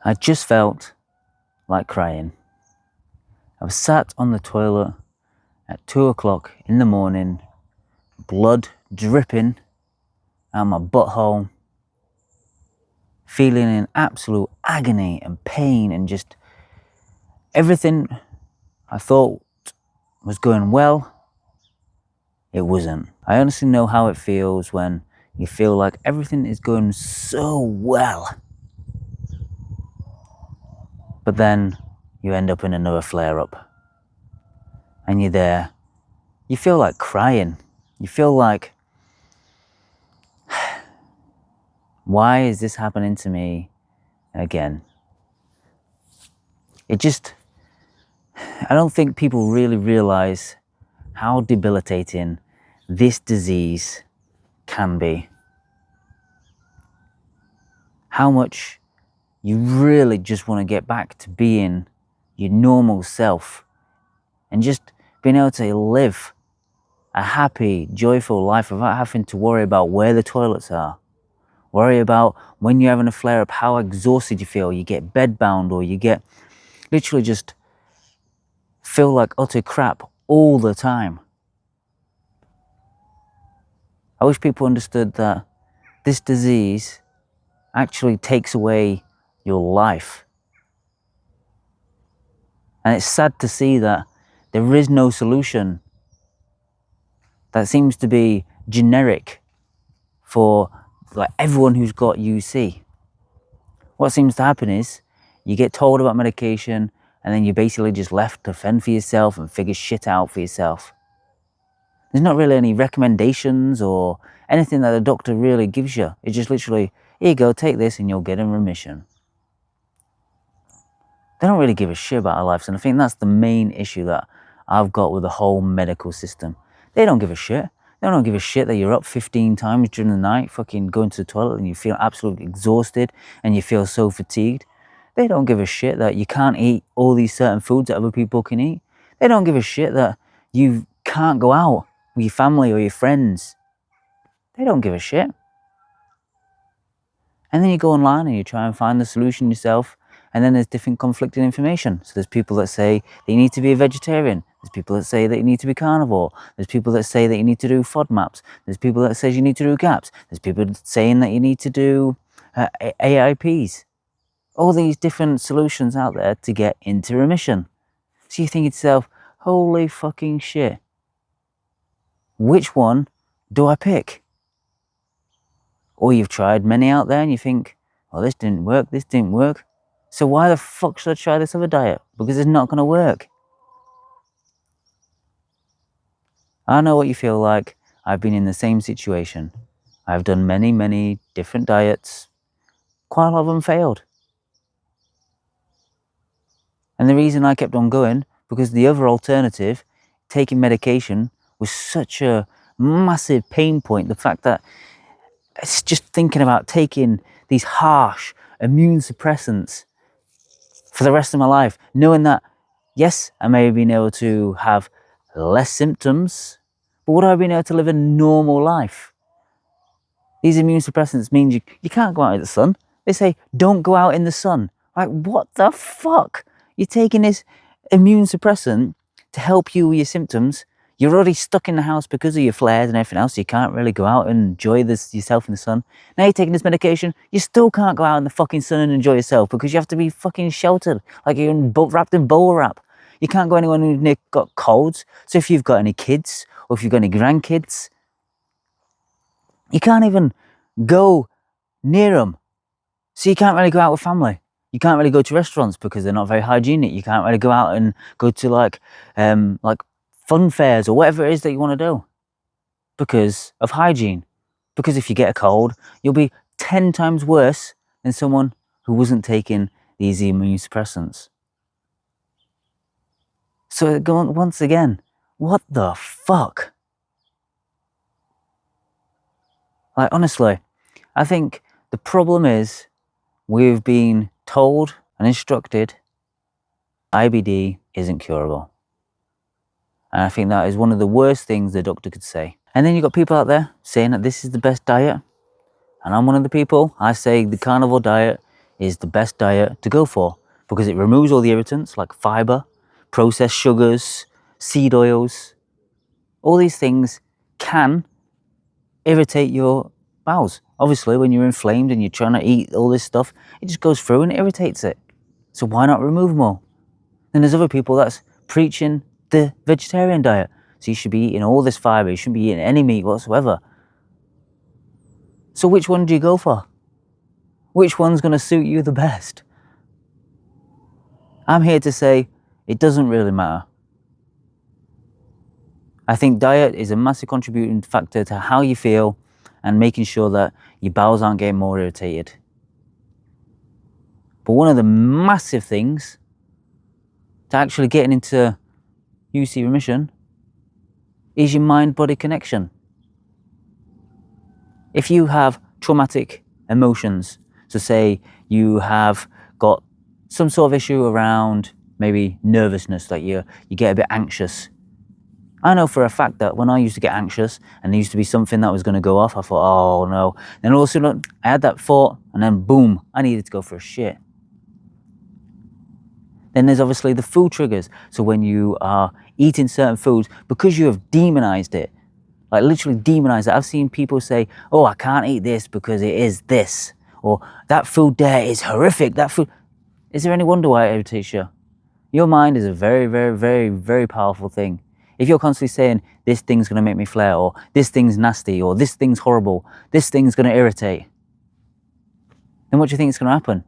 I just felt like crying. I was sat on the toilet at 2 o'clock in the morning, blood dripping out my butthole, feeling in absolute agony and pain, and just everything I thought was going well, it wasn't. I honestly know how it feels when you feel like everything is going so well, but then you end up in another flare-up, and you're there. You feel like crying. You feel like, why is this happening to me again? I don't think people really realize how debilitating this disease can be. How much you really just want to get back to being your normal self and just being able to live a happy, joyful life without having to worry about where the toilets are. Worry about when you're having a flare-up, how exhausted you feel. You get bedbound, or you get literally just feel like utter crap all the time. I wish people understood that this disease actually takes away your life. And it's sad to see that there is no solution that seems to be generic for like everyone who's got UC. What seems to happen is you get told about medication, and then you're basically just left to fend for yourself and figure shit out for yourself. There's not really any recommendations or anything that the doctor really gives you. It's just literally, here you go, take this and you'll get in remission. They don't really give a shit about our lives, and I think that's the main issue that I've got with the whole medical system. They don't give a shit. They don't give a shit that you're up 15 times during the night, fucking going to the toilet, and you feel absolutely exhausted and you feel so fatigued. They don't give a shit that you can't eat all these certain foods that other people can eat. They don't give a shit that you can't go out with your family or your friends. They don't give a shit. And then you go online and you try and find the solution yourself, and then there's different conflicting information. So there's people that say that you need to be a vegetarian. There's people that say that you need to be carnivore. There's people that say that you need to do FODMAPs. There's people that say you need to do GAPs. There's people saying that you need to do AIPs. All these different solutions out there to get into remission. So you think to yourself, holy fucking shit. Which one do I pick? Or you've tried many out there and you think, well, this didn't work. So why the fuck should I try this other diet? Because it's not going to work. I know what you feel like. I've been in the same situation. I've done many, many different diets. Quite a lot of them failed. And the reason I kept on going, because the other alternative, taking medication, was such a massive pain point. The fact that it's just thinking about taking these harsh immune suppressants for the rest of my life, knowing that, yes, I may have been able to have less symptoms, but would I have been able to live a normal life? These immune suppressants mean you can't go out in the sun. They say, don't go out in the sun. Like, what the fuck? You're taking this immune suppressant to help you with your symptoms. You're already stuck in the house because of your flares and everything else. So you can't really go out and enjoy yourself in the sun. Now you're taking this medication. You still can't go out in the fucking sun and enjoy yourself because you have to be fucking sheltered. Like you're wrapped in bubble wrap. You can't go anywhere who's got colds. So if you've got any kids or if you've got any grandkids, you can't even go near them. So you can't really go out with family. You can't really go to restaurants because they're not very hygienic. You can't really go out and go to like fun fairs or whatever it is that you want to do because of hygiene. Because if you get a cold, you'll be 10 times worse than someone who wasn't taking these immune suppressants. So once again, what the fuck? Like, honestly, I think the problem is we've been told and instructed IBD isn't curable. And I think that is one of the worst things the doctor could say. And then you've got people out there saying that this is the best diet. And I'm one of the people. I say the carnivore diet is the best diet to go for because it removes all the irritants like fiber, processed sugars, seed oils. All these things can irritate your bowels. Obviously, when you're inflamed and you're trying to eat all this stuff, it just goes through and it irritates it. So why not remove more? Then there's other people that's preaching the vegetarian diet. So you should be eating all this fiber, you shouldn't be eating any meat whatsoever. So which one do you go for? Which one's going to suit you the best? I'm here to say it doesn't really matter. I think diet is a massive contributing factor to how you feel and making sure that your bowels aren't getting more irritated. But one of the massive things to actually getting into UC remission is your mind-body connection. If you have traumatic emotions, so say you have got some sort of issue around maybe nervousness, like you get a bit anxious. I know for a fact that when I used to get anxious and there used to be something that was going to go off, I thought, oh no. Then all of a sudden I had that thought and then boom, I needed to go for a shit. Then there's obviously the food triggers. So when you are eating certain foods, because you have demonized it, like literally demonized it. I've seen people say, oh, I can't eat this because it is this. Or that food there is horrific. That food. Is there any wonder why it irritates you? Your mind is a very, very, very, very powerful thing. If you're constantly saying, this thing's going to make me flare, or this thing's nasty, or this thing's horrible, this thing's going to irritate, then what do you think is going to happen?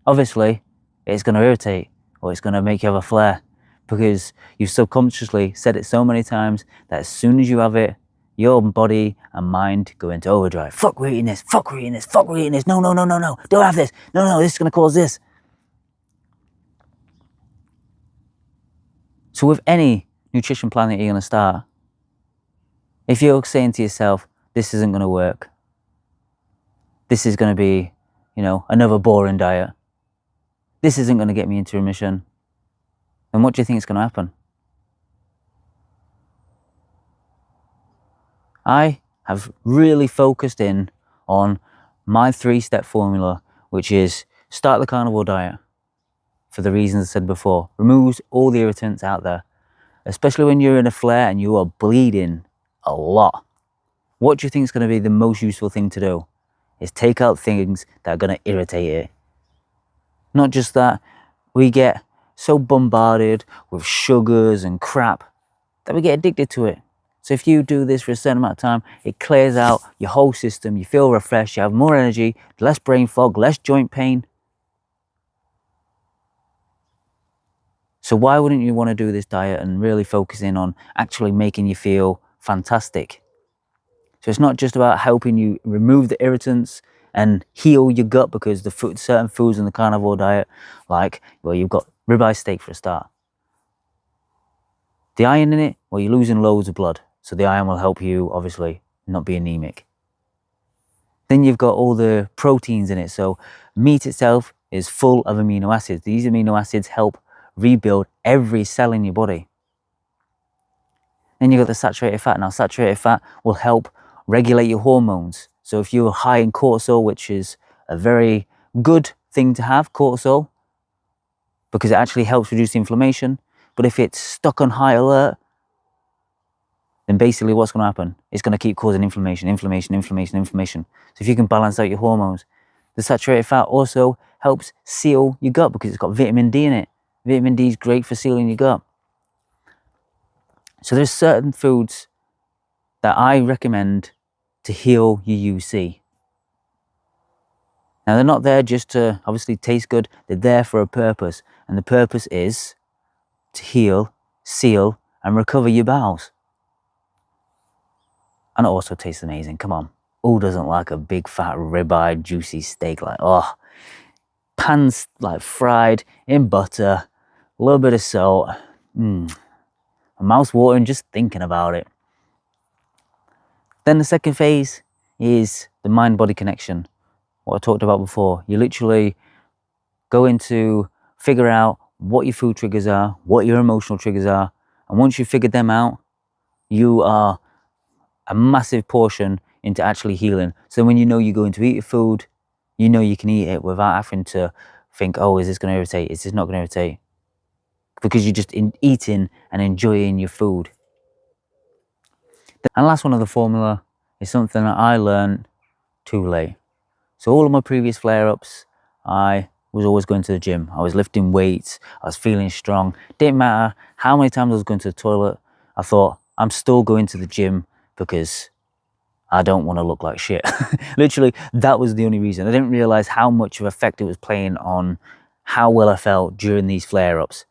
Obviously, it's going to irritate, or it's going to make you have a flare, because you've subconsciously said it so many times that as soon as you have it, your body and mind go into overdrive. Fuck, we're eating this. Fuck, we're eating this. Fuck, we're eating this. No, no, no, no, no. Don't have this. No, no, this is going to cause this. So with any nutrition plan that you're going to start, if you're saying to yourself, this isn't going to work, this is going to be, another boring diet, this isn't going to get me into remission, then what do you think is going to happen? I have really focused in on my 3-step formula, which is start the carnivore diet for the reasons I said before. Removes all the irritants out there, especially when you're in a flare and you are bleeding a lot. What do you think is going to be the most useful thing to do? Is take out things that are going to irritate it. Not just that, we get so bombarded with sugars and crap that we get addicted to it. So if you do this for a certain amount of time, it clears out your whole system, you feel refreshed, you have more energy, less brain fog, less joint pain. So why wouldn't you want to do this diet and really focus in on actually making you feel fantastic? So it's not just about helping you remove the irritants and heal your gut, because the certain foods in the carnivore diet, like, well, you've got ribeye steak for a start. The iron in it, well, you're losing loads of blood. So the iron will help you, obviously, not be anemic. Then you've got all the proteins in it. So meat itself is full of amino acids. These amino acids help rebuild every cell in your body. Then you've got the saturated fat. Now, saturated fat will help regulate your hormones. So if you're high in cortisol, which is a very good thing to have, cortisol, because it actually helps reduce inflammation. But if it's stuck on high alert, then basically what's going to happen? It's going to keep causing inflammation. So if you can balance out your hormones. The saturated fat also helps seal your gut because it's got vitamin D in it. Vitamin D is great for sealing your gut. So there's certain foods that I recommend to heal your UC. Now, they're not there just to obviously taste good. They're there for a purpose. And the purpose is to heal, seal, and recover your bowels. And it also tastes amazing. Come on. Who doesn't like a big fat ribeye juicy steak? Like, oh, pans like fried in butter, a little bit of salt. My mouth's watering just thinking about it. Then the second phase is the mind-body connection. What I talked about before. You literally go into figure out what your food triggers are, what your emotional triggers are. And once you've figured them out, you are a massive portion into actually healing. So when you know you're going to eat your food, you know you can eat it without having to think, oh, is this going to irritate? Is this not going to irritate? Because you're just eating and enjoying your food. And last one of the formula is something that I learned too late. So all of my previous flare-ups, I was always going to the gym. I was lifting weights, I was feeling strong. Didn't matter how many times I was going to the toilet, I thought, I'm still going to the gym because I don't want to look like shit. Literally, that was the only reason. I didn't realize how much of effect it was playing on how well I felt during these flare-ups.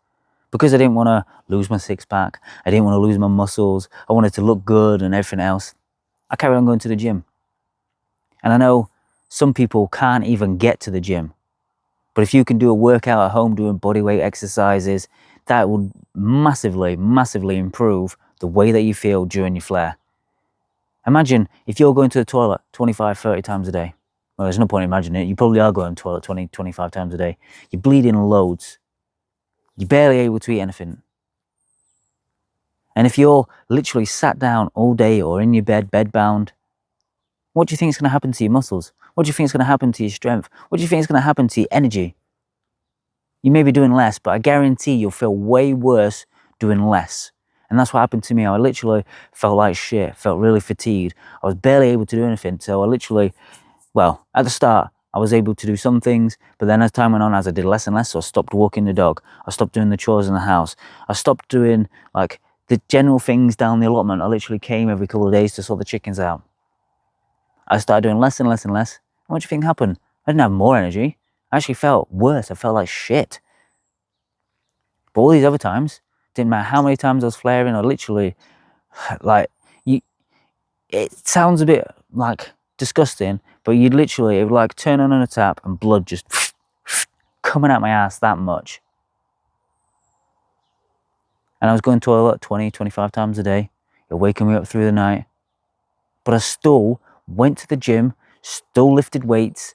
Because I didn't want to lose my six-pack, I didn't want to lose my muscles, I wanted to look good and everything else, I carried on going to the gym. And I know some people can't even get to the gym. But if you can do a workout at home doing bodyweight exercises, that would massively, massively improve the way that you feel during your flare. Imagine if you're going to the toilet 25, 30 times a day. Well, there's no point in imagining it. You probably are going to the toilet 20, 25 times a day. You're bleeding loads. You're barely able to eat anything. And if you're literally sat down all day or in your bed, bedbound, what do you think is going to happen to your muscles? What do you think is going to happen to your strength? What do you think is going to happen to your energy? You may be doing less, but I guarantee you'll feel way worse doing less. And that's what happened to me. I literally felt like shit, felt really fatigued. I was barely able to do anything. So I literally, well, at the start, I was able to do some things, but then as time went on, as I did less and less, so I stopped walking the dog. I stopped doing the chores in the house. I stopped doing like the general things down the allotment. I literally came every couple of days to sort the chickens out. I started doing less and less and less. What do you think happened? I didn't have more energy. I actually felt worse. I felt like shit. But all these other times, didn't matter how many times I was flaring, I literally, like, it sounds a bit like disgusting, but you'd literally, it would like turn on a tap and blood just coming out my ass that much. And I was going to the toilet 20, 25 times a day. You're waking me up through the night. But I still went to the gym, still lifted weights,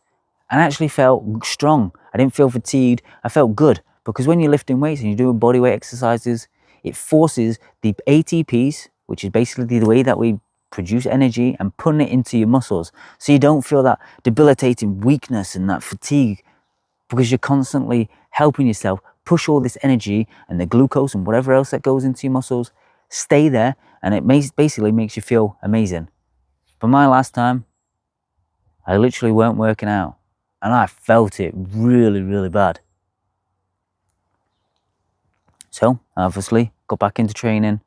and actually felt strong. I didn't feel fatigued. I felt good. Because when you're lifting weights and you're doing bodyweight exercises, it forces the ATPs, which is basically the way that we produce energy, and putting it into your muscles. So you don't feel that debilitating weakness and that fatigue, because you're constantly helping yourself push all this energy and the glucose and whatever else that goes into your muscles, stay there, and it basically makes you feel amazing. But my last time, I literally weren't working out, and I felt it really, really bad. So, I obviously got back into training.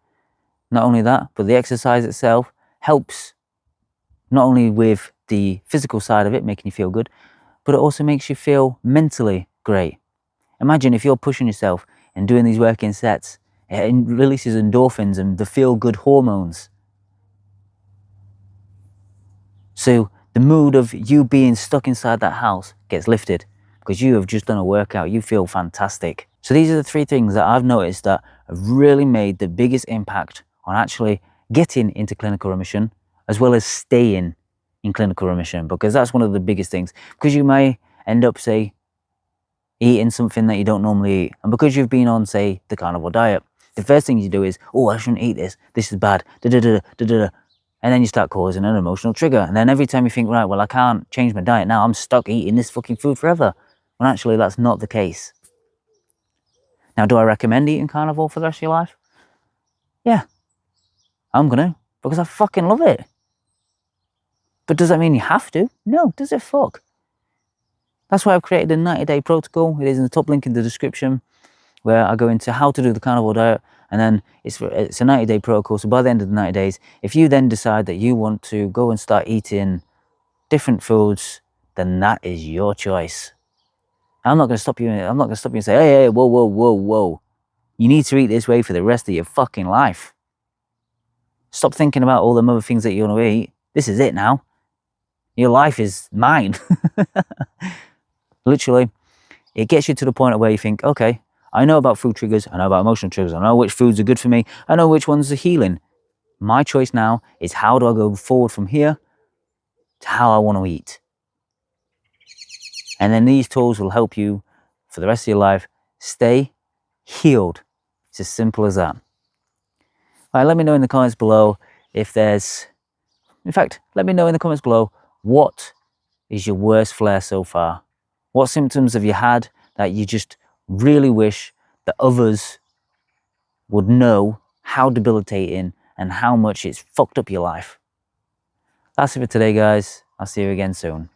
Not only that, but the exercise itself helps not only with the physical side of it, making you feel good, but it also makes you feel mentally great. Imagine if you're pushing yourself and doing these working sets, it releases endorphins and the feel-good hormones. So the mood of you being stuck inside that house gets lifted because you have just done a workout. You feel fantastic. So these are the three things that I've noticed that have really made the biggest impact on actually getting into clinical remission, as well as staying in clinical remission, because that's one of the biggest things. Because you may end up, say, eating something that you don't normally eat, and because you've been on, say, the carnivore diet, the first thing you do is, oh, I shouldn't eat this. This is bad. And then you start causing an emotional trigger. And then every time you think, right, well, I can't change my diet now. I'm stuck eating this fucking food forever. When actually, that's not the case. Now, do I recommend eating carnivore for the rest of your life? Yeah, I'm gonna, because I fucking love it. But does that mean you have to? No, does it fuck? That's why I've created a 90-day protocol. It is in the top link in the description, where I go into how to do the carnivore diet, and then it's a 90-day protocol. So by the end of the 90 days, if you then decide that you want to go and start eating different foods, then that is your choice. I'm not going to stop you. I'm not going to stop you and say, hey, whoa, whoa, whoa, whoa. You need to eat this way for the rest of your fucking life. Stop thinking about all the other things that you want to eat. This is it now. Your life is mine. Literally, it gets you to the point where you think, okay, I know about food triggers, I know about emotional triggers, I know which foods are good for me, I know which ones are healing. My choice now is how do I go forward from here to how I want to eat. And then these tools will help you for the rest of your life stay healed. It's as simple as that. All right, let me know in the comments below if there's, in fact, let me know in the comments below what is your worst flare so far? What symptoms have you had that you just really wish that others would know how debilitating and how much it's fucked up your life? That's it for today, guys. I'll see you again soon.